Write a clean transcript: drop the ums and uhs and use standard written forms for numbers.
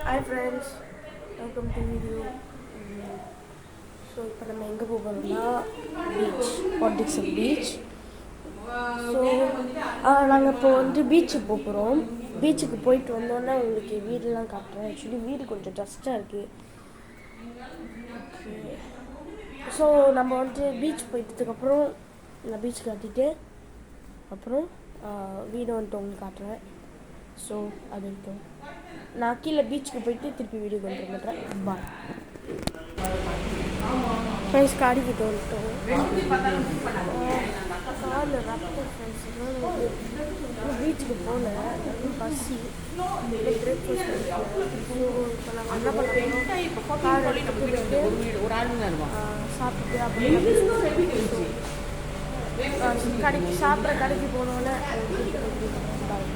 Hi friends, welcome to video. So இப்போ நம்ம எங்கே போகிறோம்னா பீச், பாண்டிச்சேரி பீச். ஸோ நாங்கள் இப்போ பீச்சுக்கு போகிறோம். பீச்சுக்கு போயிட்டு வந்தோன்னே உங்களுக்கு வீடெலாம் காட்டுறேன். ஆக்சுவலி வீடு கொஞ்சம் டஸ்ட்டாக இருக்குது. ஓகே, ஸோ நம்ம பீச் போயிட்டதுக்கப்புறம் நான் பீச் காட்டிட்டு அப்புறம் வீடு உங்களுக்கு காட்டுறேன். ஸோ அது இருக்கும். நான் கீழே பீச்சுக்கு போயிட்டு திருப்பி வீடியோ கொண்டு வந்துடுறேன். Bye friends. காடிக்கிட்டு வந்துட்டோம். காலில் ரத்தம் ஃப்ரெண்ட்ஸ். பீச்சுக்கு போகல, பசி பிரேக்ஃபாஸ்ட். ஸோ இப்போ நாங்கள் என்ன பண்ணுறோம், கார் எடுத்துகிட்டு போயிட்டு சாப்பிட்டு அப்படியே கடைக்கு சாப்பிட்ற கடைக்கு போனோன்னே பாய்.